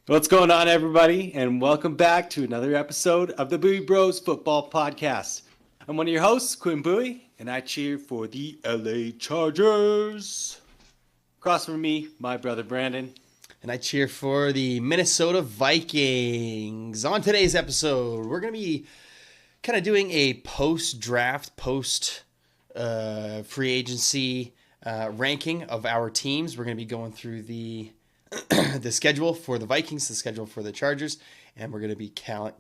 What's going on, everybody? And welcome back to another episode of the BuiBros Football Podcast. I'm one of your hosts, Quinn Bowie, and I cheer for the LA Chargers. Across from me, my brother Brandon. And I cheer for the Minnesota Vikings. On today's episode, we're going to be kind of doing a post-draft, post-free agency ranking of our teams. We're going to be going through the the schedule for the Vikings, the schedule for the Chargers, and we're going to be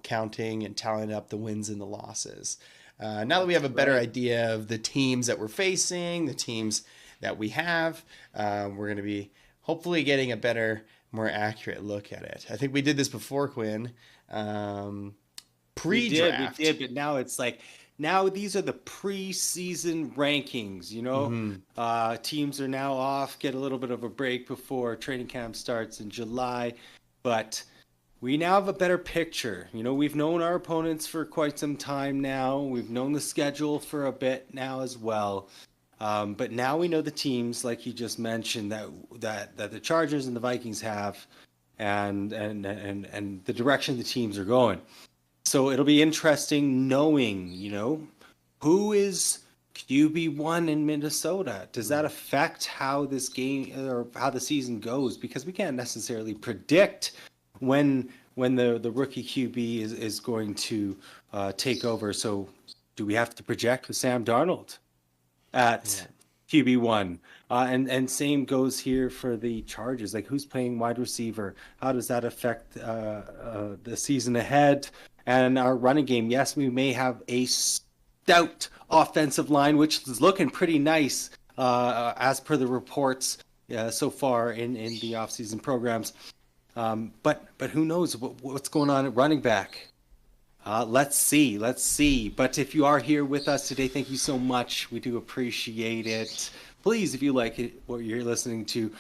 counting and tallying up the wins and the losses. Now that we have a better idea of the teams that we're facing, the teams that we have, we're going to be hopefully getting a better, more accurate look at it. I think we did this before, Quinn. Pre-draft. We did, but now it's like, now these are the preseason rankings, Teams are now off, get a little bit of a break before training camp starts in July, but we now have a better picture. We've known our opponents for quite some time now. We've known the schedule for a bit now as well. But now we know the teams, like you just mentioned, that the Chargers and the Vikings have, and the direction the teams are going. So it'll be interesting knowing, who is QB1 in Minnesota. Does that affect how this game or how the season goes? Because we can't necessarily predict when the rookie QB is going to take over. So do we have to project with Sam Darnold at QB1? And same goes here for the Chargers. Like, who's playing wide receiver? How does that affect the season ahead? And our running game, yes, we may have a stout offensive line, which is looking pretty nice as per the reports so far in the offseason programs. But who knows what's going on at running back? Let's see. But if you are here with us today, thank you so much. We do appreciate it. Please, if you like it, what you're listening to,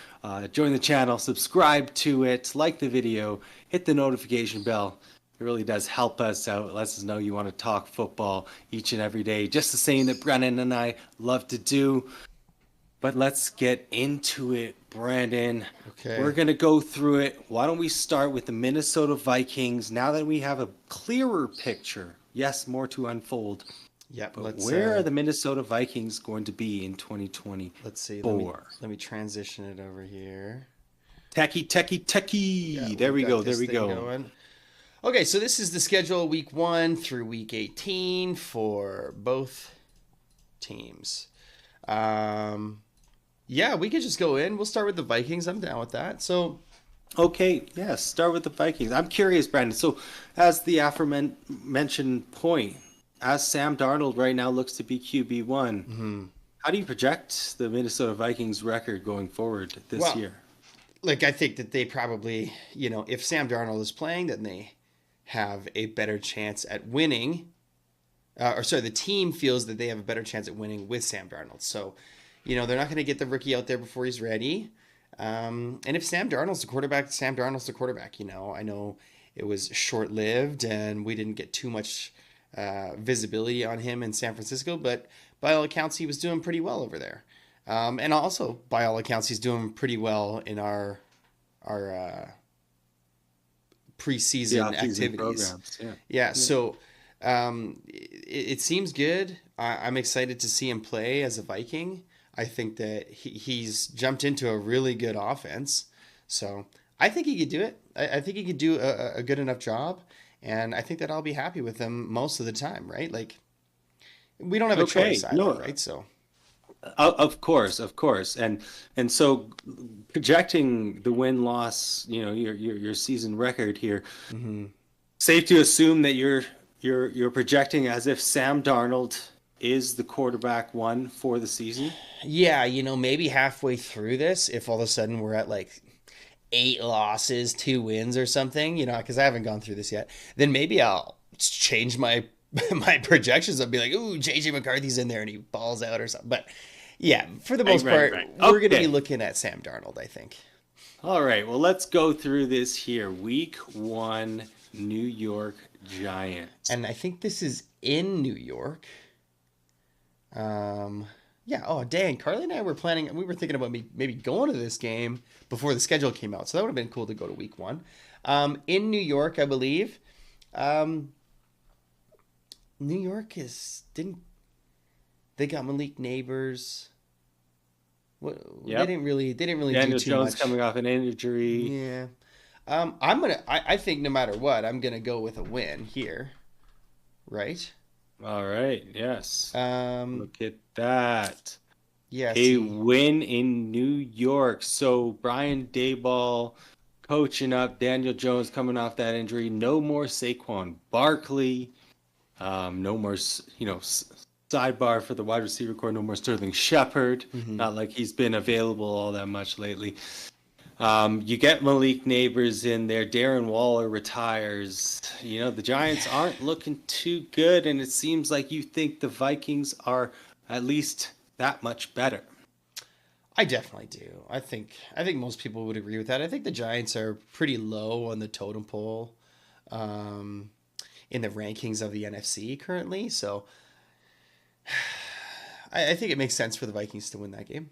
join the channel, subscribe to it, like the video, hit the notification bell. It really does help us out. It lets us know you want to talk football each and every day. Just the same that Brennan and I love to do. But let's get into it, Brandon. Okay. We're going to go through it. Why don't we start with the Minnesota Vikings now that we have a clearer picture? Yes, more to unfold. Yeah, but where are the Minnesota Vikings going to be in 2024? Let's see. Let me transition it over here. Techie. Yeah, there we go. Going. Okay, so this is the schedule week 1 through week 18 for both teams. Yeah, we could just go in. We'll start with the Vikings. I'm down with that. So, okay, yes, start with the Vikings. I'm curious, Brandon. So, as the aforementioned point, as Sam Darnold right now looks to be QB1, how do you project the Minnesota Vikings record going forward this year? Like, I think that they probably, if Sam Darnold is playing, then they have a better chance at winning. The team feels that they have a better chance at winning with Sam Darnold. So, they're not going to get the rookie out there before he's ready. And if Sam Darnold's the quarterback, Sam Darnold's the quarterback. I know it was short-lived and we didn't get too much visibility on him in San Francisco, but by all accounts, he was doing pretty well over there. And also, by all accounts, he's doing pretty well in our preseason activities. Yeah. So it seems good. I'm excited to see him play as a Viking. I think that he's jumped into a really good offense. So I think he could do it. I think he could do a good enough job. And I think that I'll be happy with him most of the time, right? Like, we don't have a choice either, right? So. Of course, and so projecting the win-loss, your season record here. Safe to assume that you're projecting as if Sam Darnold is the quarterback one for the season. Yeah, maybe halfway through this, if all of a sudden we're at like 8 losses, 2 wins or something, because I haven't gone through this yet, then maybe I'll change my projections. I'll be like, ooh, JJ McCarthy's in there and he balls out or something. But yeah, for the most part, we're going to be looking at Sam Darnold, I think. All right, well, let's go through this here. Week 1, New York Giants. And I think this is in New York. Yeah. Oh, dang. Carly and I were planning. We were thinking about maybe going to this game before the schedule came out. So that would have been cool to go to week one. In New York, I believe. Um, New York is didn't they got Malik Neighbors? What Yep. they didn't really do Daniel too Jones much. coming off an injury. Yeah. I think no matter what, I'm gonna go with a win here. Right? All right. Yes. Um, Look at that. yeah, A see. win in New York. So Brian Daboll coaching up. Daniel Jones coming off that injury. No more Saquon Barkley. No more, sidebar for the wide receiver core. No more Sterling Shepard. Hmm. Not like he's been available all that much lately. You get Malik Neighbors in there. Darren Waller retires. The Giants aren't looking too good, and it seems like you think the Vikings are at least that much better. I definitely do. I think most people would agree with that. I think the Giants are pretty low on the totem pole um, in the rankings of the NFC currently. So I think it makes sense for the Vikings to win that game.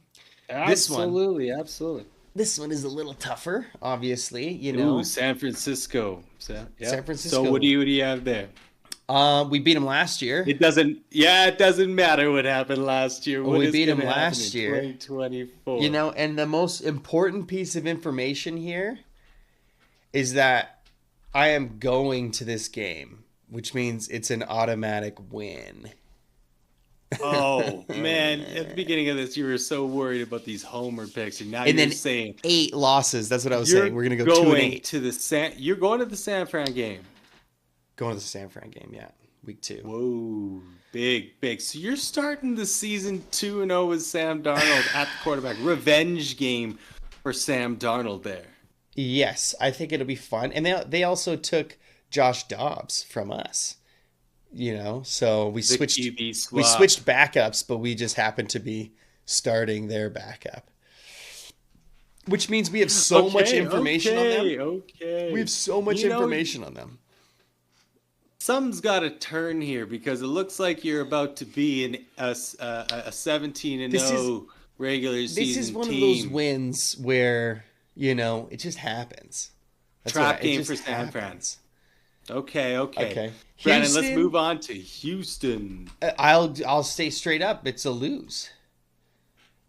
This one, Absolutely, absolutely. this one is a little tougher, obviously. Ooh, San Francisco. So, San yep. So what do Francisco. you have there? We beat them last year. It doesn't matter what happened last year. Oh, What we is beat going them to happen last in year. 2024? And the most important piece of information here is that I am going to this game, which means it's an automatic win. Oh, man. At the beginning of this, you were so worried about these homer picks, and now And you're then saying 8 losses. That's what I was you're saying. We're gonna go 2 and going 8. to you're going to the San Fran game. Going to the San Fran game, yeah, week 2. Whoa, big, big. So you're starting the season 2-0 with Sam Darnold at the quarterback. Revenge game for Sam Darnold there. Yes, I think it'll be fun. And they also took Josh Dobbs from us. So we The switched QB we swap. switched backups, but we just happened to be starting their backup. Which means we have so much Okay, information on them. okay, We okay. have so much You know, information on them. something's got to turn here because it looks like you're about to be a 17 and This is 0 regular this is season one of those team. wins where, it just happens. Trap It game just for San Fran. happens. Okay, okay. Okay. Brandon, let's Houston, move on to Houston. I'll stay straight up. It's a lose.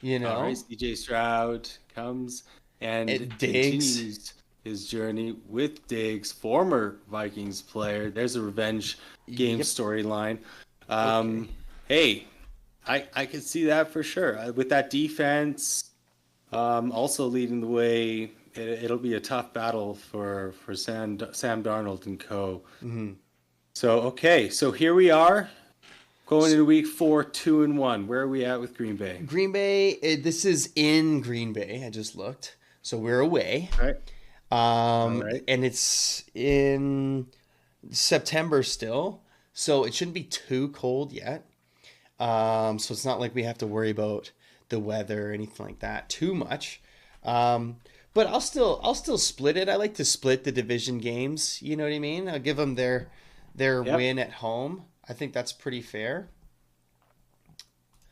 All right, CJ Stroud comes and It digs. continues his journey with Diggs, former Vikings player. There's a revenge game Yep. storyline. Okay. Hey, I could see that for sure. With that defense also leading the way, it'll be a tough battle for Sam Darnold and co. Hmm. So, okay, so here we are going into week 4, 2-1. Where are we at with Green Bay? Green Bay. This is in Green Bay. I just looked, so we're away. All right. All right. And it's in September still, so it shouldn't be too cold yet. So it's not like we have to worry about the weather or anything like that too much. But I'll still split it. I like to split the division games. You know what I mean? I'll give them their Yep. win at home. I think that's pretty fair.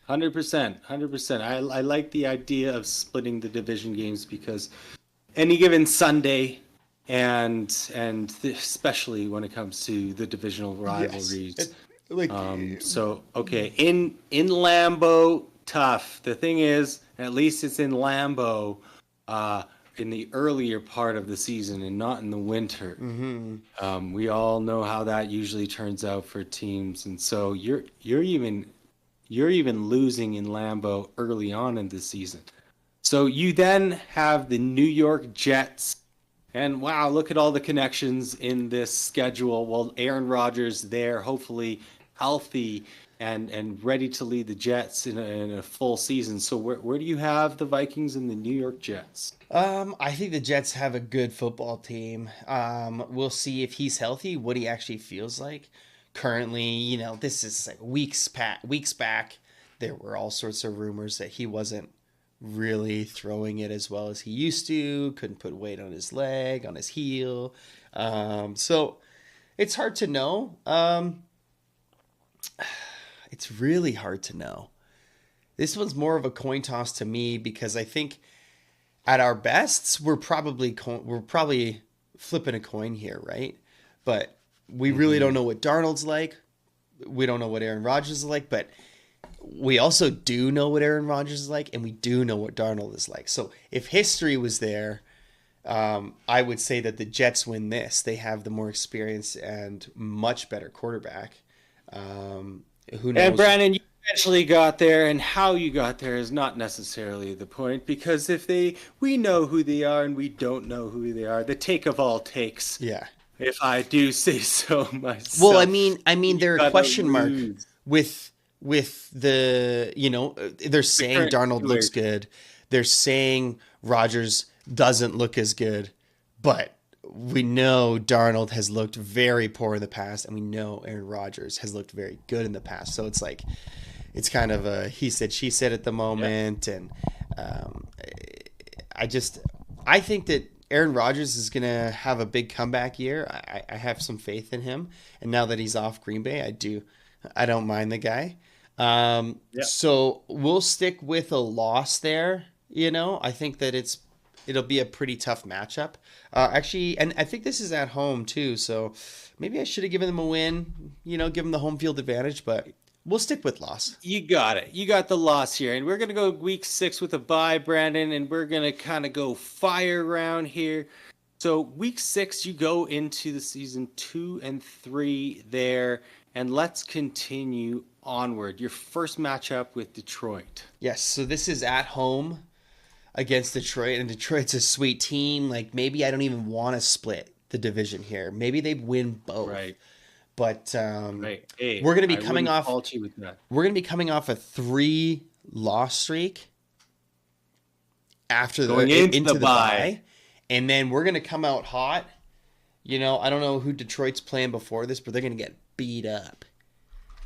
100%. 100%. I like the idea of splitting the division games because any given Sunday and especially when it comes to the divisional Yes. rivalries. Like So okay, in Lambeau, tough. The thing is, at least it's in Lambeau, in the earlier part of the season and not in the winter. We all know how that usually turns out for teams, and so you're even losing in Lambeau early on in the season. So you then have the New York Jets. And wow, look at all the connections in this schedule. Well, Aaron Rodgers there, hopefully healthy and ready to lead the Jets in a full season. So where do you have the Vikings and the New York Jets? I think the Jets have a good football team. We'll see if he's healthy, what he actually feels like. Currently, this is like weeks back. There were all sorts of rumors that he wasn't really throwing it as well as he used to. Couldn't put weight on his leg, on his heel. So it's hard to know. It's really hard to know. This one's more of a coin toss to me because I think at our bests we're probably flipping a coin here, right? But we really don't know what Darnold's like. We don't know what Aaron Rodgers is like, but we also do know what Aaron Rodgers is like, and we do know what Darnold is like. So if history was there, I would say that the Jets win this. They have the more experience and much better quarterback. Who knows? And Brandon, you eventually got there, and how you got there is not necessarily the point, because we know who they are and we don't know who they are. The take of all takes. Yeah. If I do say so myself. Well, I mean, they're a question mark with the, they're saying Darnold looks good. They're saying Rodgers doesn't look as good, but we know Darnold has looked very poor in the past, and we know Aaron Rodgers has looked very good in the past. So it's like, it's kind of a he said, she said at the moment. Yep. And I think that Aaron Rodgers is going to have a big comeback year. I have some faith in him. And now that he's off Green Bay, I don't mind the guy. Yep. So we'll stick with a loss there. I think that it'll be a pretty tough matchup. Actually, and I think this is at home too. So maybe I should have given them a win, give them the home field advantage, but we'll stick with loss. You got it. You got the loss here. And we're going to go week 6 with a bye, Brandon, and we're going to kind of go fire round here. So week 6, you go into the season 2-3 there, and let's continue onward. Your first matchup with Detroit. Yes, so this is at home against Detroit, and Detroit's a sweet team. Like, maybe I don't even want to split the division here. Maybe they win both. Right. But right. Hey, we're going to be coming off. We're going to be coming off a 3-loss streak after into the bye, and then we're going to come out hot. I don't know who Detroit's playing before this, but they're going to get beat up,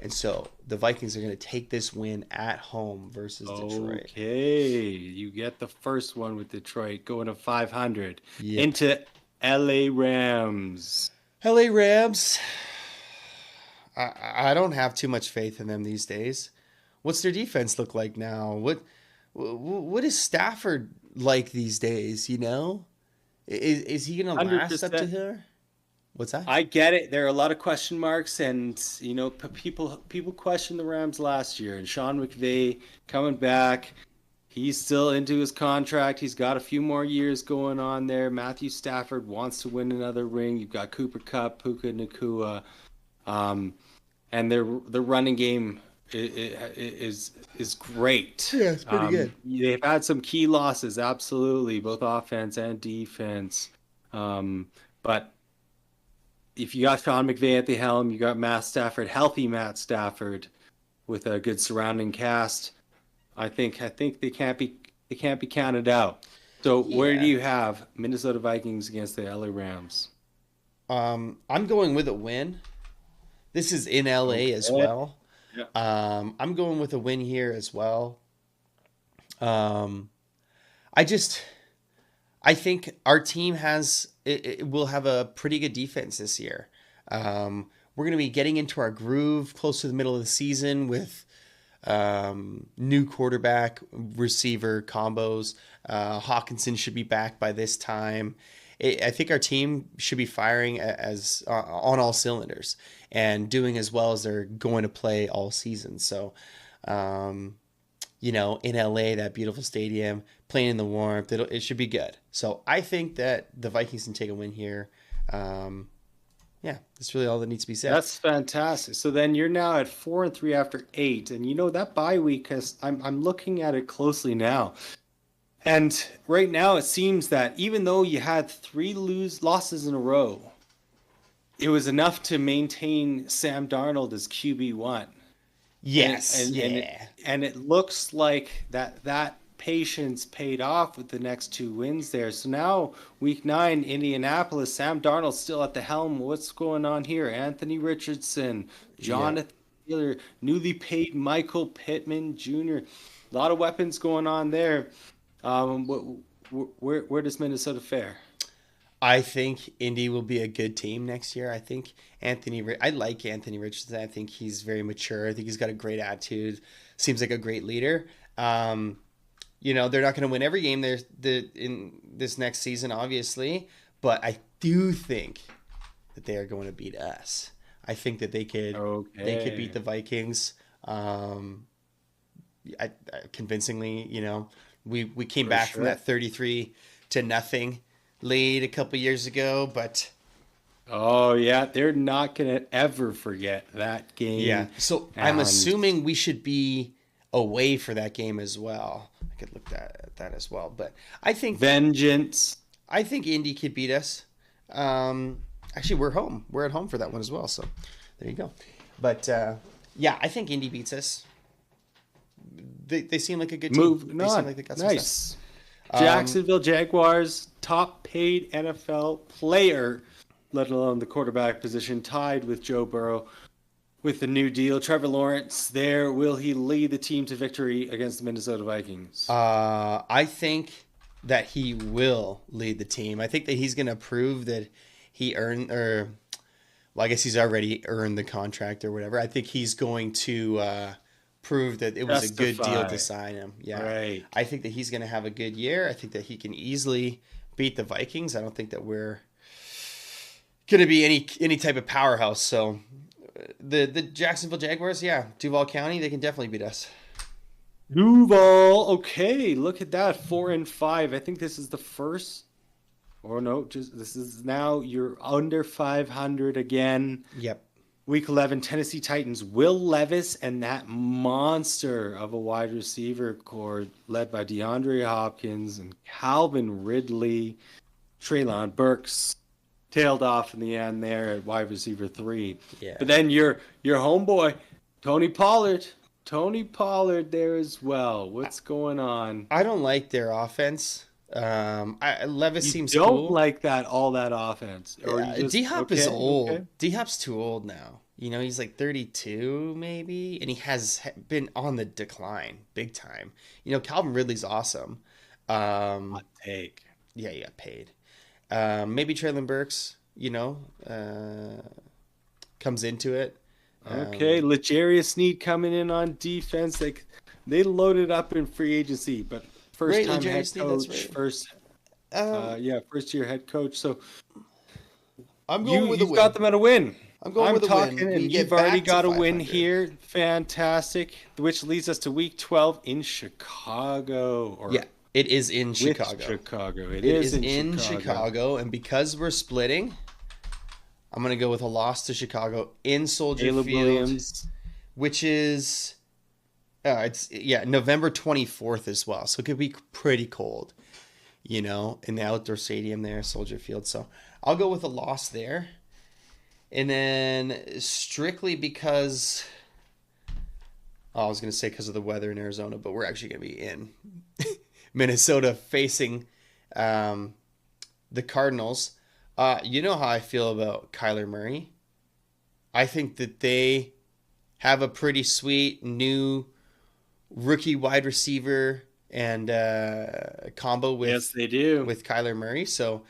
and so the Vikings are going to take this win at home versus Detroit. Okay, you get the first one with Detroit going to 500 into LA Rams. LA Rams. I don't have too much faith in them these days. What's their defense look like now? What is Stafford like these days? Is he going to last up to here? What's that? I get it. There are a lot of question marks, and people questioned the Rams last year. And Sean McVay coming back, he's still into his contract. He's got a few more years going on there. Matthew Stafford wants to win another ring. You've got Cooper Kupp, Puka Nacua. And their running game is great. Yeah, it's pretty good. They've had some key losses, absolutely, both offense and defense. But if you got Sean McVay at the helm, you got Matt Stafford, healthy Matt Stafford, with a good surrounding cast. I think they can't be counted out. So where do you have Minnesota Vikings against the LA Rams? I'm going with a win. This is in LA as well. Yeah. I'm going with a win here as well. I think our team will have a pretty good defense this year. We're going to be getting into our groove close to the middle of the season with new quarterback receiver combos. Hawkinson should be back by this time. I think our team should be firing as on all cylinders and doing as well as they're going to play all season. So, in LA, that beautiful stadium, playing in the warmth, it should be good. So I think that the Vikings can take a win here. That's really all that needs to be said. That's fantastic. So then you're now at 4-3 after 8, and that bye week, I'm looking at it closely now. And right now, it seems that even though you had 3 losses in a row, it was enough to maintain Sam Darnold as QB1. Yes, and it looks like that patience paid off with the next 2 wins there. So now, week 9, Indianapolis, Sam Darnold's still at the helm. What's going on here? Anthony Richardson, Jonathan Taylor, newly paid Michael Pittman Jr. A lot of weapons going on there. Where does Minnesota fare? I think Indy will be a good team next year. I think I like Anthony Richardson. I think he's very mature. I think he's got a great attitude. Seems like a great leader. They're not going to win every game in this next season, obviously, but I do think that they are going to beat us. I think that they could beat the Vikings convincingly. We came back from that 33-0 lead a couple years ago, but oh yeah, they're not gonna ever forget that game. yeah. So I'm assuming we should be away for that game as well. I could look at that as well, but I think vengeance. I think Indy could beat us. Actually, we're home. We're at home for that one as well. So there you go. But yeah, I think Indy beats us. They seem like a good team. They seem like they got some nice. stuff. Jacksonville Jaguars, top paid NFL player, let alone the quarterback position, tied with Joe Burrow with the new deal. Trevor Lawrence there. Will he lead the team to victory against the Minnesota Vikings? I think that he will lead the team. I think that he's going to prove that he earned, I guess he's already earned the contract or whatever. I think he's going to prove that it was a good deal to sign him. Yeah. Right. I think that he's going to have a good year. I think that he can easily beat the Vikings. I don't think that we're going to be any type of powerhouse. So the Jacksonville Jaguars, yeah, Duval County, they can definitely beat us. Duval, okay, look at that, 4-5. I think this is the first, or no, this is now you're under 500 again. Yep. Week 11, Tennessee Titans, Will Levis and that monster of a wide receiver core led by DeAndre Hopkins and Calvin Ridley. Treylon Burks tailed off in the end there at wide receiver 3. Yeah. But then your homeboy, Tony Pollard there as well. What's going on? I don't like their offense. Levis seems cool. Don't like that offense. D-Hop is old. Okay. D-Hop's too old now. He's like 32 maybe, and he has been on the decline big time. Calvin Ridley's awesome. Hot take. Yeah, he got paid. Maybe Treylon Burks, comes into it. Okay, L'Jarius Sneed coming in on defense. They loaded up in free agency, but first time head coach, first year head coach. So I'm going with a win. You've got them at a win. I'm going with a win. And you've already got a win here. Fantastic. Which leads us to week 12 in Chicago. Yeah, it is in Chicago. It is in Chicago. And because we're splitting, I'm going to go with a loss to Chicago in Soldier Field, Williams. Which is November 24th as well. So it could be pretty cold, in the outdoor stadium there, Soldier Field. So I'll go with a loss there. And then strictly because I was going to say because of the weather in Arizona, but we're actually going to be in Minnesota facing the Cardinals. You know how I feel about Kyler Murray. I think that they have a pretty sweet new rookie wide receiver and combo with yes, they do with Kyler Murray. So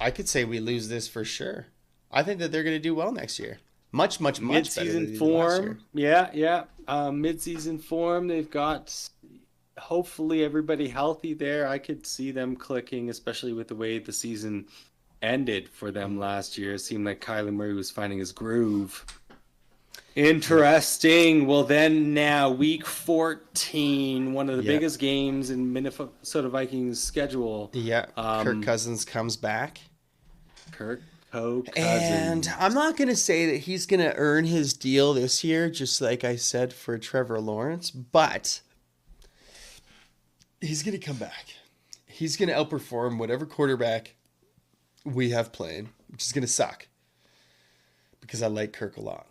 I could say we lose this for sure. I think that they're going to do well next year. Much better than mid-season form. Yeah. Mid-season form. They've got hopefully everybody healthy there. I could see them clicking, especially with the way the season ended for them last year. It seemed like Kyler Murray was finding his groove. Interesting. Well, then now week 14, one of the biggest games in Minnesota Vikings schedule. Yeah, Kirk Cousins comes back. Kirk Cousins. And I'm not going to say that he's going to earn his deal this year, just like I said for Trevor Lawrence, but he's going to come back. He's going to outperform whatever quarterback we have playing, which is going to suck because I like Kirk a lot.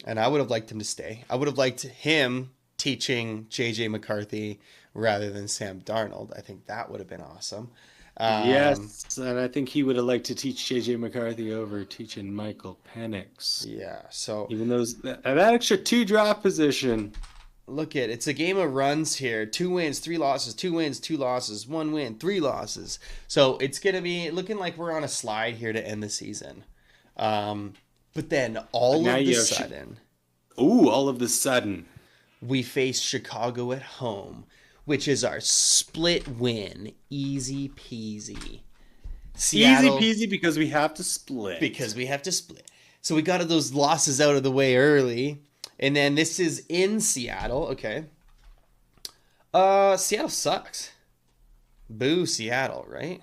And I would have liked him to stay. I would have liked him teaching J.J. McCarthy rather than Sam Darnold. I think that would have been awesome. Yes, and I think he would have liked to teach J.J. McCarthy over teaching Michael Penix. Yeah, so even that extra 2 draft position. Look at it's a game of runs here. 2 wins, 3 losses, 2 wins, 2 losses, 1 win, 3 losses. So it's going to be looking like we're on a slide here to end the season. But then all of the sudden, we face Chicago at home, which is our split win. Easy peasy. Seattle, Easy peasy because we have to split. because we have to split. So we got those losses out of the way early. And then this is in Seattle. Okay. Seattle sucks. Boo Seattle, right?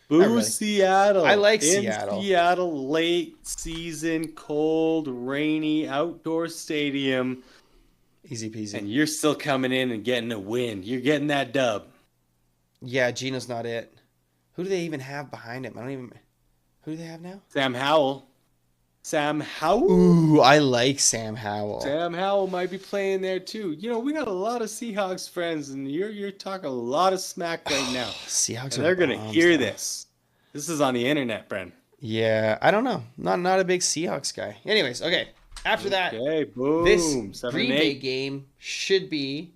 Boo really. Seattle. I like in Seattle. Seattle, late season, cold, rainy, outdoor stadium. Easy peasy. And you're still coming in and getting a win. You're getting that dub. Yeah, Geno's not it. Who do they even have behind him? Who do they have now? Sam Howell. Ooh, I like Sam Howell. Sam Howell might be playing there too. You know, we got a lot of Seahawks friends, and you're talking a lot of smack right now. Seahawks and are they're gonna bombs, hear though. this. This is on the internet, Bren. Yeah, I don't know. Not a big Seahawks guy. Anyways, okay. After that, Okay, boom. this 7 Green and Bay 8. game should be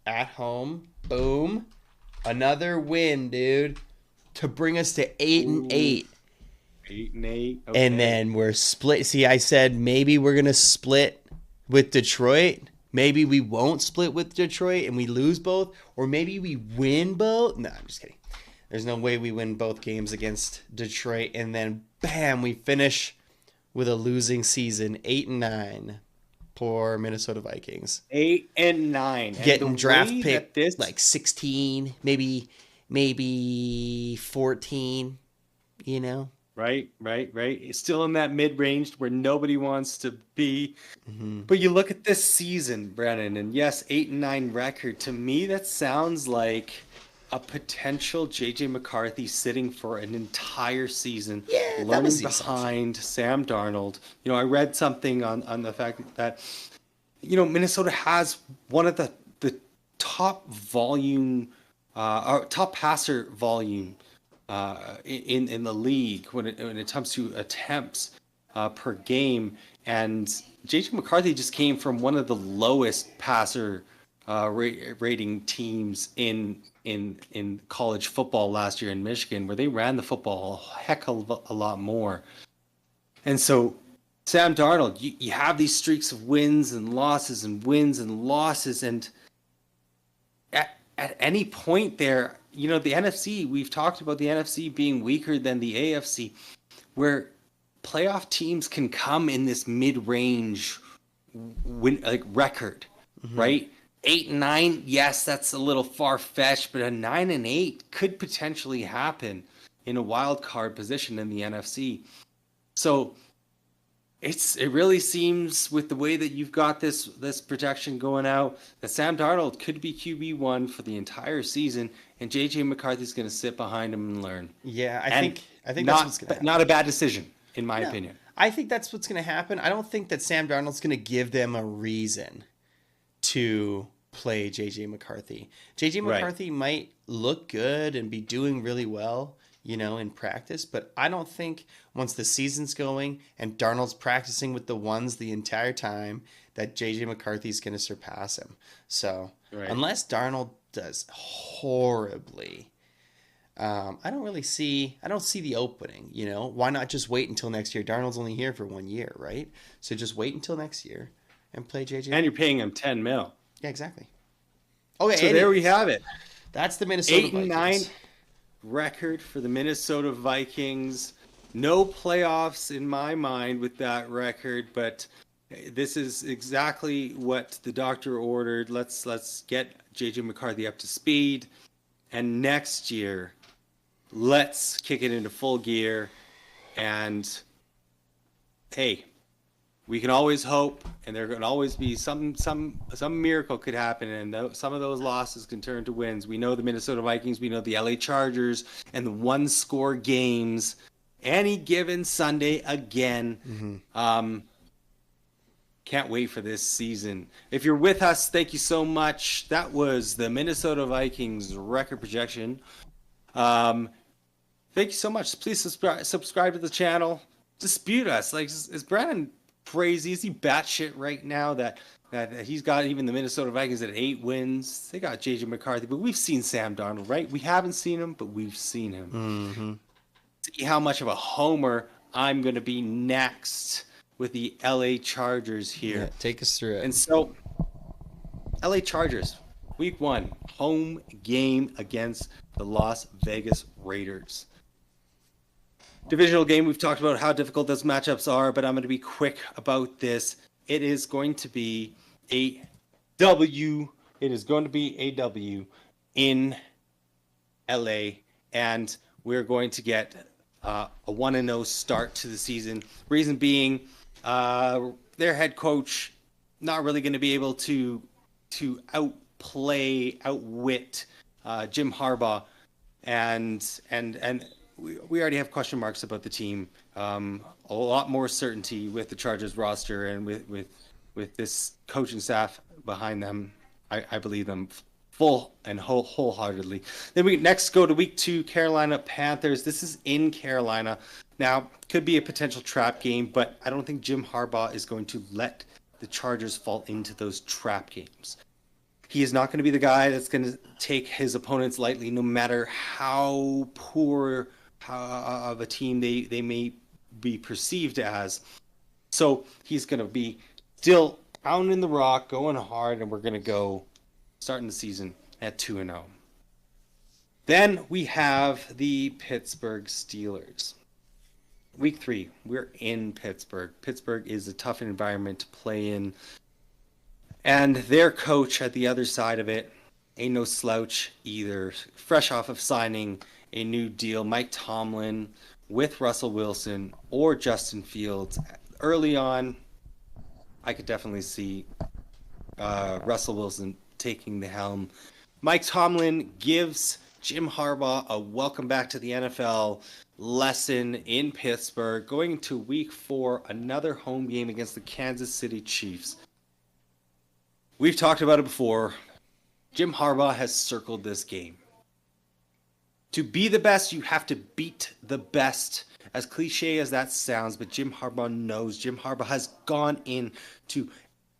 at home. Boom. Another win, dude, to bring us to 8-8. 8 and 8. Okay. And then we're split. See, I said maybe we're going to split with Detroit. Maybe we won't split with Detroit and we lose both. Or maybe we win both. No, I'm just kidding. There's no way we win both games against Detroit. And then, bam, we finish with a losing season. 8-9. Poor Minnesota Vikings. 8 and 9. Getting And the draft way pick that this like 16, maybe 14, you know? Right. It's still in that mid-range where nobody wants to be. Mm-hmm. But you look at this season, Brennan, and yes, 8 and 9 record. To me, that sounds like a potential JJ McCarthy sitting for an entire season, Yeah, that learning was the assumption. behind Sam Darnold. You know, I read something on the fact that, you know, Minnesota has one of the top volume, or top passer volume in the league when it comes to attempts per game, and JJ McCarthy just came from one of the lowest passer rating teams in college football last year in Michigan, where they ran the football a heck of a lot more. And so Sam Darnold, you have these streaks of wins and losses and wins and losses, and at any point there, you know, the NFC, we've talked about the NFC being weaker than the AFC, where playoff teams can come in this mid-range win record, right? 8 and 9, yes, that's a little far-fetched, but a 9 and 8 could potentially happen in a wild card position in the NFC. So it really seems, with the way that you've got this projection going out, that Sam Darnold could be QB1 for the entire season, and JJ McCarthy's going to sit behind him and learn. Yeah, I think that's not, what's going to happen. Not a bad decision, in my opinion. I think that's what's going to happen. I don't think that Sam Darnold's going to give them a reason to play JJ McCarthy. JJ McCarthy might look good and be doing really well, you know, in practice, but I don't think once the season's going and Darnold's practicing with the ones the entire time that JJ McCarthy's going to surpass him. So unless Darnold does horribly, I don't see the opening, you know. Why not just wait until next year? Darnold's only here for 1 year, right? So just wait until next year and play JJ. And you're paying him $10 million. Yeah, exactly. Okay, so there we have it. That's the Minnesota 8 and 9 record for the Minnesota Vikings. No playoffs in my mind with that record, but this is exactly what the doctor ordered. Let's get JJ McCarthy up to speed, and next year let's kick it into full gear. And hey, we can always hope, and there can always be some miracle could happen, and some of those losses can turn to wins. We know the Minnesota Vikings, we know the LA Chargers, and the one-score games any given Sunday again. Can't wait for this season. If you're with us, thank you so much. That was the Minnesota Vikings record projection. Thank you so much. Please subscribe to the channel. Dispute us. Like, is Brandon crazy? Is he batshit right now that he's got even the Minnesota Vikings at 8 wins? They got JJ McCarthy, but we've seen Sam Darnold, right? We haven't seen him, but we've seen him. See how much of a homer I'm going to be next with the LA Chargers here. Yeah, take us through it. And so, LA Chargers, week 1, home game against the Las Vegas Raiders. Divisional game, we've talked about how difficult those matchups are, but I'm going to be quick about this. It is going to be a W. It is going to be a W in LA, and we're going to get a 1-0 start to the season. Reason being, their head coach not really going to be able to outwit Jim Harbaugh, and we already have question marks about the team. A lot more certainty with the Chargers roster and with this coaching staff behind them. I believe them full and wholeheartedly. Then we next go to week 2, Carolina Panthers. This is in Carolina. Now, could be a potential trap game, but I don't think Jim Harbaugh is going to let the Chargers fall into those trap games. He is not going to be the guy that's going to take his opponents lightly, no matter how poor of a team they may be perceived as. So he's going to be still pounding the rock, going hard, and we're going to go starting the season at 2-0. Then we have the Pittsburgh Steelers. Week 3, we're in Pittsburgh. Pittsburgh is a tough environment to play in. And their coach at the other side of it ain't no slouch either. Fresh off of signing a new deal, Mike Tomlin with Russell Wilson or Justin Fields. Early on, I could definitely see Russell Wilson taking the helm. Mike Tomlin gives Jim Harbaugh a welcome back to the NFL lesson in Pittsburgh. Going into week 4, another home game against the Kansas City Chiefs. We've talked about it before. Jim Harbaugh has circled this game. To be the best, you have to beat the best. As cliche as that sounds, but Jim Harbaugh knows. Jim Harbaugh has gone into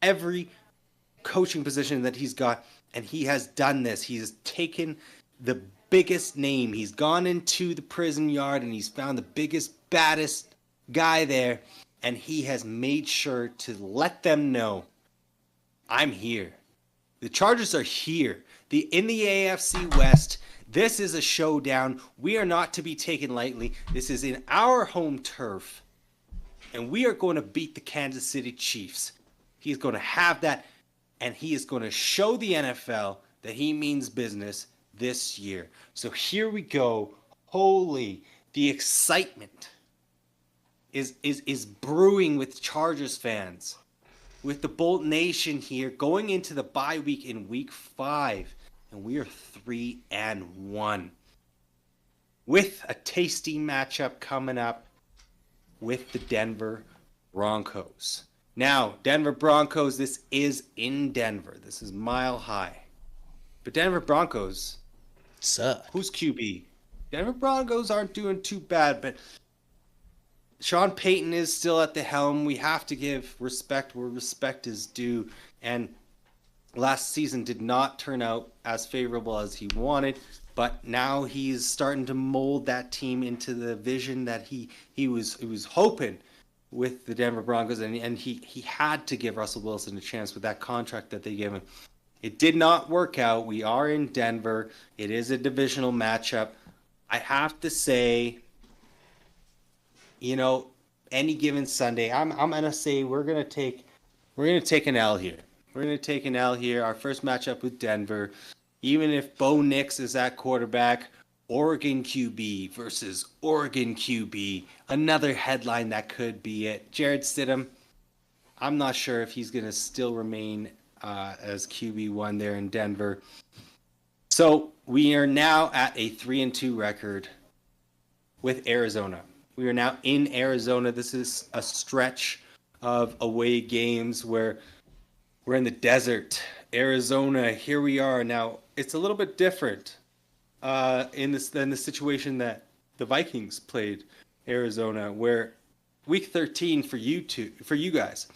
every coaching position that he's got, and he has done this. He has taken the biggest name. He's gone into the prison yard, and he's found the biggest, baddest guy there, and he has made sure to let them know, I'm here. The Chargers are here. In the AFC West, this is a showdown. We are not to be taken lightly. This is in our home turf, and we are going to beat the Kansas City Chiefs. He's going to have that, and he is going to show the NFL that he means business this year. So here we go. Holy, the excitement is brewing with Chargers fans. With the Bolt Nation here going into the bye week in week 5, and we are 3-1 with a tasty matchup coming up with the Denver Broncos. Now, Denver Broncos, this is in Denver. This is Mile High. But Denver Broncos, suck. Who's QB? Denver Broncos aren't doing too bad, but Sean Payton is still at the helm. We have to give respect where respect is due. And last season did not turn out as favorable as he wanted. But now he's starting to mold that team into the vision that he was hoping with the Denver Broncos. And he had to give Russell Wilson a chance with that contract that they gave him. It did not work out. We are in Denver. It is a divisional matchup. I have to say, any given Sunday, I'm gonna say we're gonna take an L here. We're gonna take an L here. Our first matchup with Denver, even if Bo Nix is at quarterback, Oregon QB versus Oregon QB, another headline that could be it. Jared Stidham, I'm not sure if he's gonna still remain as QB1 there in Denver. So we are now at a 3-2 record with Arizona. We are now in Arizona. This is a stretch of away games where we're in the desert. Arizona, here we are. Now, it's a little bit different than the situation that the Vikings played Arizona, where week 13 for you guys.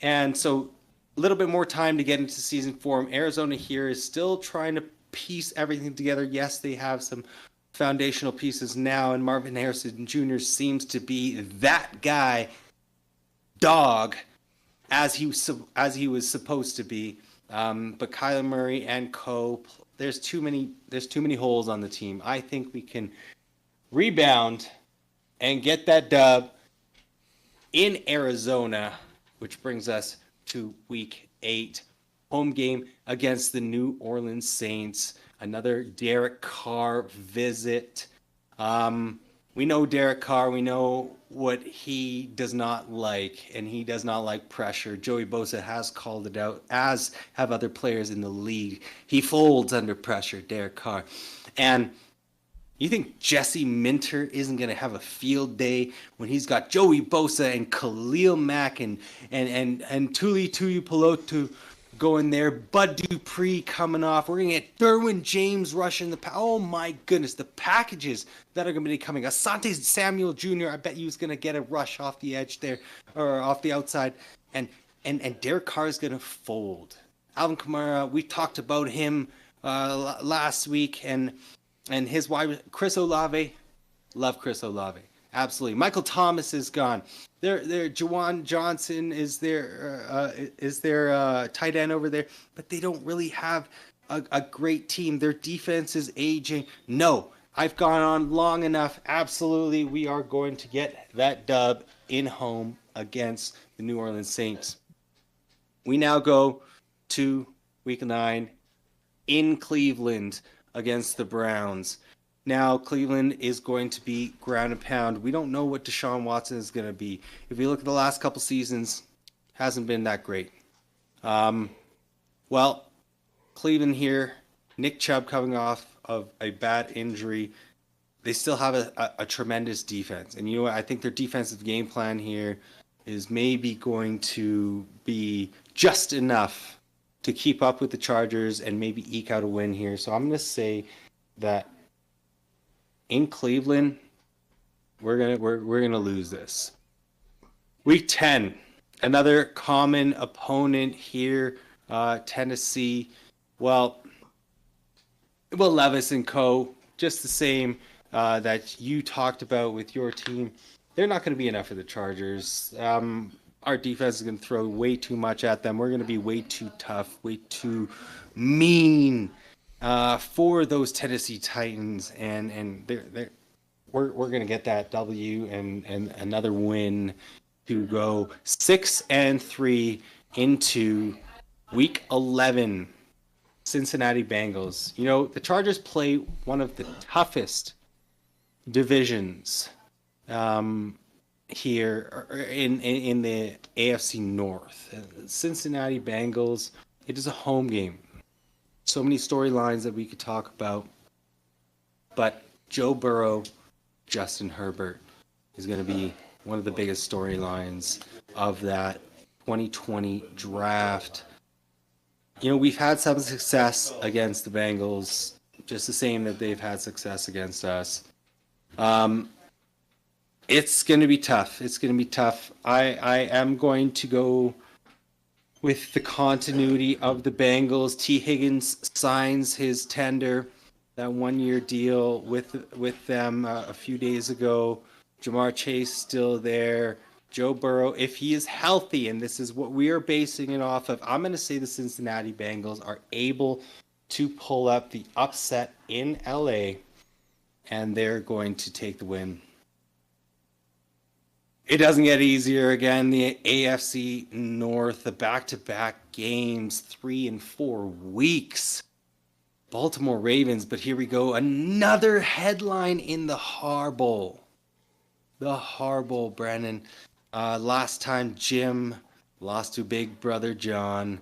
And so a little bit more time to get into season form. Arizona here is still trying to piece everything together. Yes, they have some foundational pieces now, and Marvin Harrison Jr. seems to be that guy. dog as he was supposed to be. But Kyler Murray and co, there's too many holes on the team. I think we can rebound and get that dub in Arizona, which brings us to week 8. Home game against the New Orleans Saints. Another Derek Carr visit. We know Derek Carr. We know what he does not like, and he does not like pressure. Joey Bosa has called it out, as have other players in the league. He folds under pressure, Derek Carr. And you think Jesse Minter isn't going to have a field day when he's got Joey Bosa and Khalil Mack and Tuli Tuipulotu going there, Bud Dupree coming off. We're going to get Derwin James rushing the oh my goodness, the packages that are going to be coming. Asante Samuel Jr., I bet you is going to get a rush off the edge there, or off the outside. And Derek Carr is going to fold. Alvin Kamara, we talked about him last week, and his wide, Chris Olave. Love Chris Olave. Absolutely. Michael Thomas is gone. Juwan Johnson is their tight end over there, but they don't really have a great team. Their defense is aging. No, I've gone on long enough. Absolutely, we are going to get that dub in home against the New Orleans Saints. We now go to week 9 in Cleveland against the Browns. Now, Cleveland is going to be ground and pound. We don't know what Deshaun Watson is going to be. If you look at the last couple seasons, hasn't been that great. Well, Cleveland here, Nick Chubb coming off of a bad injury. They still have a tremendous defense. And you know what? I think their defensive game plan here is maybe going to be just enough to keep up with the Chargers and maybe eke out a win here. So I'm going to say that in Cleveland, we're gonna lose this. Week 10, another common opponent here, Tennessee. Well, Will Levis and co, just the same that you talked about with your team. They're not going to be enough for the Chargers. Our defense is going to throw way too much at them. We're going to be way too tough, way too mean for those Tennessee Titans, and we're going to get that W and another win to go 6-3 into week 11. Cincinnati Bengals. You know, the Chargers play one of the toughest divisions here in the AFC North. Cincinnati Bengals, it is a home game. So many storylines that we could talk about. But Joe Burrow, Justin Herbert is going to be one of the biggest storylines of that 2020 draft. You know, we've had some success against the Bengals, just the same that they've had success against us. It's going to be tough. It's going to be tough. I am going to go with the continuity of the Bengals. T. Higgins signs his tender, that one-year deal with them a few days ago. Jamar Chase still there. Joe Burrow, if he is healthy, and this is what we are basing it off of, I'm going to say the Cincinnati Bengals are able to pull up the upset in LA, and they're going to take the win. It doesn't get easier. Again, the AFC North, the back-to-back games, 3 and 4 weeks. Baltimore Ravens, but here we go. Another headline in the Harbowl. The Harbowl, Brandon. Last time Jim lost to big brother John.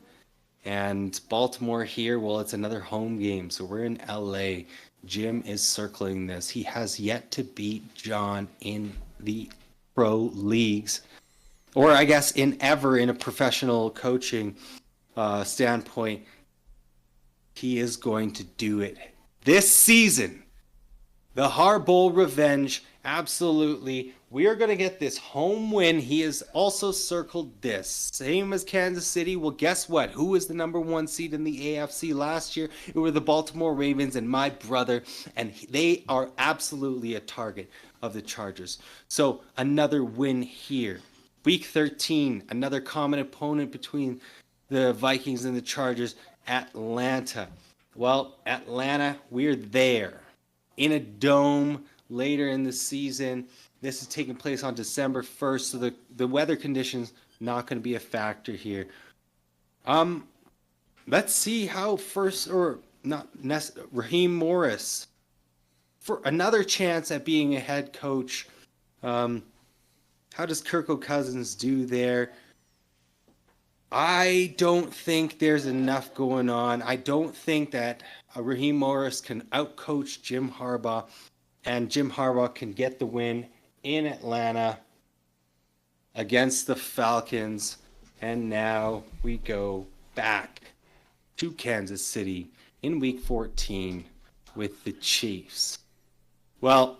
And Baltimore here, well, it's another home game. So we're in LA. Jim is circling this. He has yet to beat John in the pro leagues, or I guess in a professional coaching standpoint. He is going to do it this season. The Harbowl revenge, absolutely. We are going to get this home win. He has also circled this. Same as Kansas City. Well, guess what? Who was the number 1 seed in the AFC last year? It were the Baltimore Ravens and my brother, and they are absolutely a target of the Chargers. So another win here. Week 13, another common opponent between the Vikings and the Chargers, Atlanta. Well, Atlanta, we're there in a dome later in the season. This is taking place on December 1st, so the weather conditions not going to be a factor here. Let's see how Raheem Morris for another chance at being a head coach. How does Kirk Cousins do there? I don't think there's enough going on. I don't think that Raheem Morris can outcoach Jim Harbaugh, and Jim Harbaugh can get the win in Atlanta against the Falcons. And now we go back to Kansas City in Week 14 with the Chiefs. Well,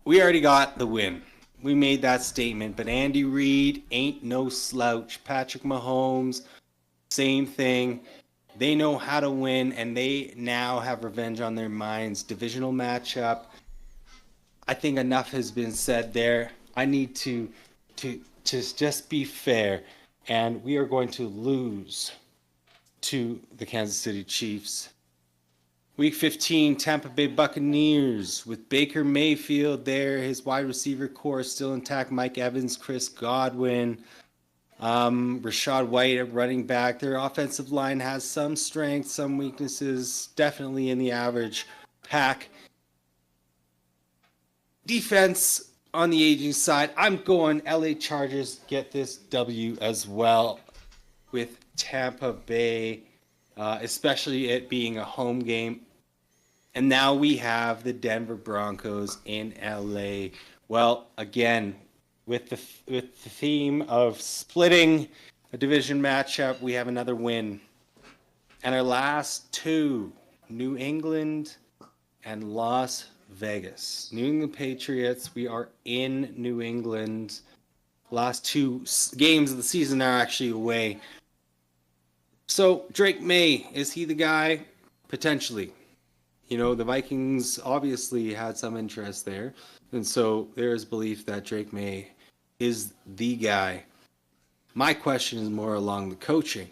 we already got the win. We made that statement, but Andy Reid ain't no slouch. Patrick Mahomes, same thing. They know how to win, and they now have revenge on their minds. Divisional matchup. I think enough has been said there. I need to just be fair, and we are going to lose to the Kansas City Chiefs. Week 15, Tampa Bay Buccaneers with Baker Mayfield there. His wide receiver core is still intact. Mike Evans, Chris Godwin, Rashad White at running back. Their offensive line has some strengths, some weaknesses, definitely in the average pack. Defense on the aging side, I'm going LA Chargers get this W as well with Tampa Bay. Especially it being a home game. And now we have the Denver Broncos in LA. Well, again, with the theme of splitting a division matchup, we have another win. And our last two, New England and Las Vegas. New England Patriots, we are in New England. Last two games of the season are actually away. So, Drake May, is he the guy? Potentially. You know, the Vikings obviously had some interest there. And so there is belief that Drake May is the guy. My question is more along the coaching.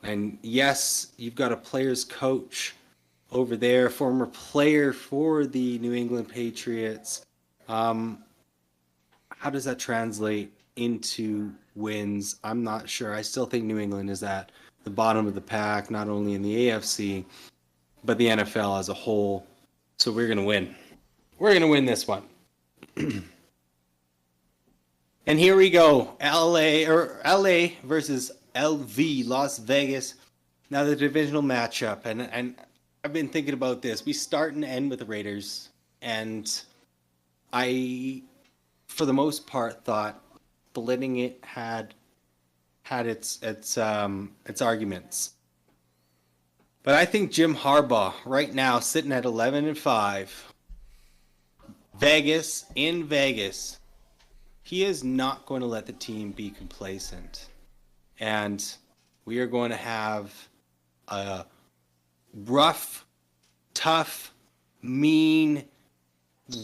And yes, you've got a player's coach over there, former player for the New England Patriots. How does that translate into wins? I'm not sure. I still think New England is at the bottom of the pack, not only in the AFC, but the NFL as a whole. So we're going to win. We're going to win this one. And here we go. LA versus LV, Las Vegas. Now the divisional matchup. And I've been thinking about this. We start and end with the Raiders. And I, for the most part, thought splitting it had its arguments. But I think Jim Harbaugh right now sitting at 11-5, Vegas, he is not going to let the team be complacent. And we are going to have a rough, tough, mean,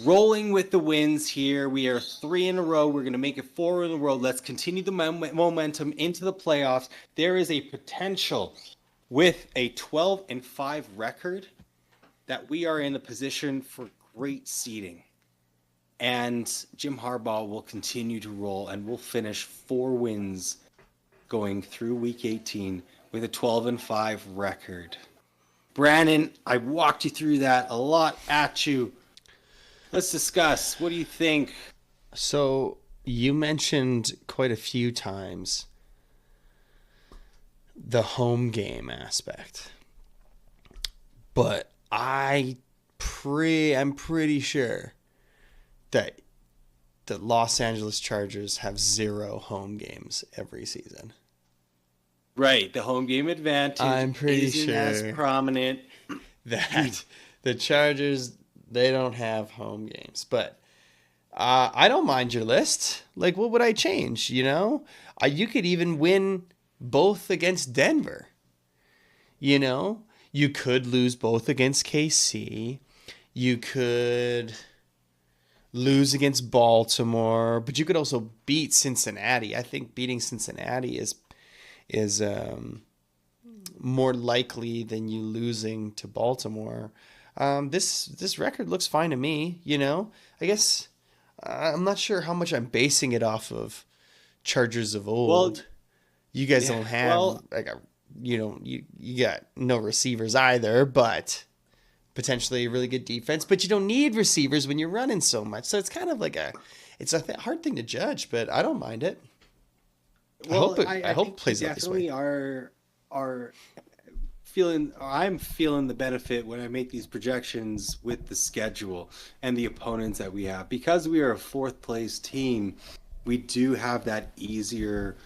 rolling with the wins here. We are 3 in a row. We're going to make it 4 in a row. Let's continue the momentum into the playoffs. There is a potential with a 12-5 record that we are in a position for great seeding. And Jim Harbaugh will continue to roll and we'll finish 4 wins going through week 18 with a 12-5 record. Brandon, I walked you through that a lot at you. Let's discuss. What do you think? So you mentioned quite a few times the home game aspect, but I'm pretty sure that the Los Angeles Chargers have 0 home games every season. Right, the home game advantage I'm pretty isn't sure as prominent. That the Chargers, they don't have home games, but I don't mind your list. Like, what would I change? You know, you could even win both against Denver. You know, you could lose both against KC. You could lose against Baltimore, but you could also beat Cincinnati. I think beating Cincinnati is more likely than you losing to Baltimore. This record looks fine to me. I guess I'm not sure how much I'm basing it off of Chargers of Well, old. You guys yeah. don't have Well, like you got no receivers either, but potentially a really good defense. But you don't need receivers when you're running so much. So it's kind of like hard thing to judge, but I don't mind it. I I hope it think we plays out this way. definitely are feeling. I'm feeling the benefit when I make these projections with the schedule and the opponents that we have, because we are a fourth place team. We do have that easier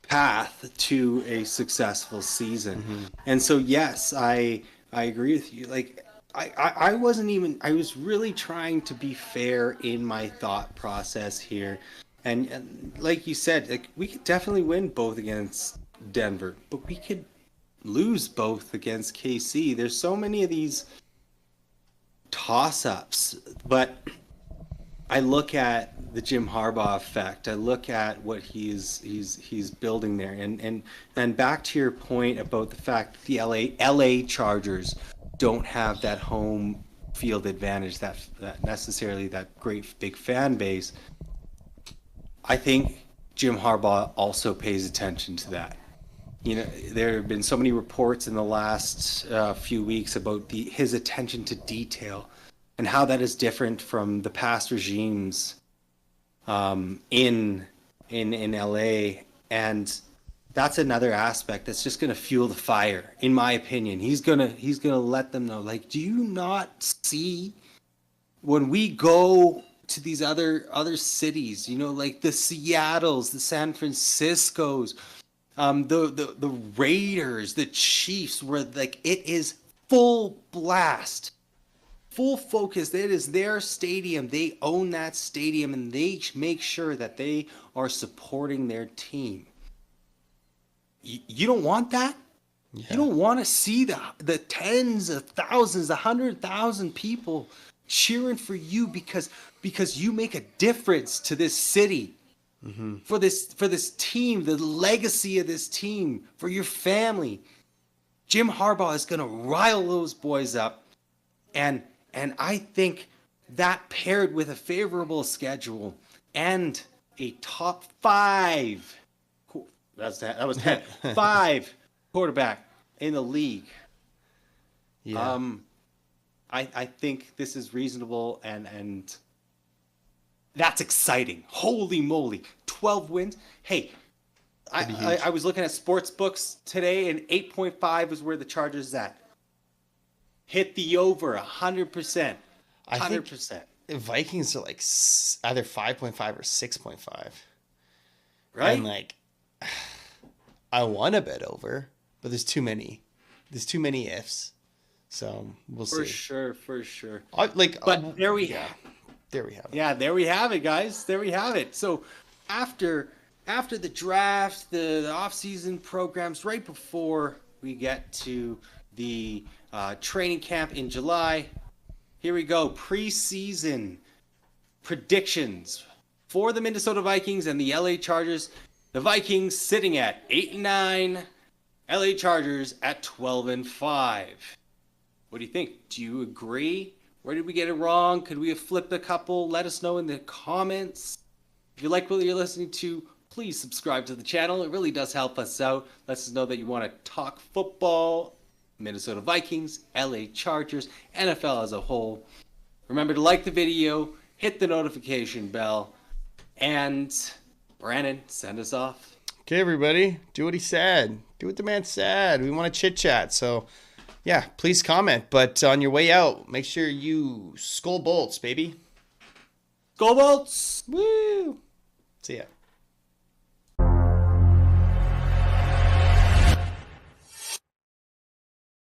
path to a successful season. And so, yes, I agree with you. Like, I wasn't even, I was really trying to be fair in my thought process here. And like you said, like, we could definitely win both against Denver, but we could lose both against KC. There's so many of these toss-ups, but I look at the Jim Harbaugh effect. I look at what he's building there, and back to your point about the fact that the LA Chargers don't have that home field advantage, that necessarily that great big fan base. I think Jim Harbaugh also pays attention to that. There have been so many reports in the last few weeks about his attention to detail and how that is different from the past regimes in LA. And that's another aspect that's just going to fuel the fire, in my opinion. He's gonna let them know, like, do you not see when we go to these other cities, like the Seattles, the San Franciscos, the Raiders, the Chiefs, where like it is full blast, full focus. It is their stadium. They own that stadium, and they make sure that they are supporting their team. You don't want that? Yeah. You don't want to see the tens of thousands, 100,000 people cheering for you because you make a difference to this city, for this team, the legacy of this team, for your family. Jim Harbaugh is going to rile those boys up, and I think that paired with a favorable schedule and a top five, that was 10, five quarterback in the league. Yeah. I think this is reasonable, and that's exciting. Holy moly, 12 wins. Hey, I was looking at sports books today, and 8.5 is where the Chargers is at. Hit the over 100%. I think 100%. the Vikings are like either 5.5 or 6.5. Right? And like, I want to bet over, but there's too many ifs. So we'll see. For sure. But there we there we have it. Yeah, there we have it, guys. There we have it. So after the draft, the off-season programs, right before we get to the training camp in July, here we go. Preseason predictions for the Minnesota Vikings and the LA Chargers. The Vikings sitting at 8-9, LA Chargers at 12-5. What do you think? Do you agree? Where did we get it wrong? Could we have flipped a couple? Let us know in the comments. If you like what you're listening to, please subscribe to the channel. It really does help us out. Lets us know that you want to talk football, Minnesota Vikings, LA Chargers, NFL as a whole. Remember to like the video, hit the notification bell, and Brandon, send us off. Okay, everybody, do what he said. Do what the man said. We want to chit chat. So, yeah, please comment. But on your way out, make sure you Skol Bolts, baby. Skol Bolts! Woo! See ya.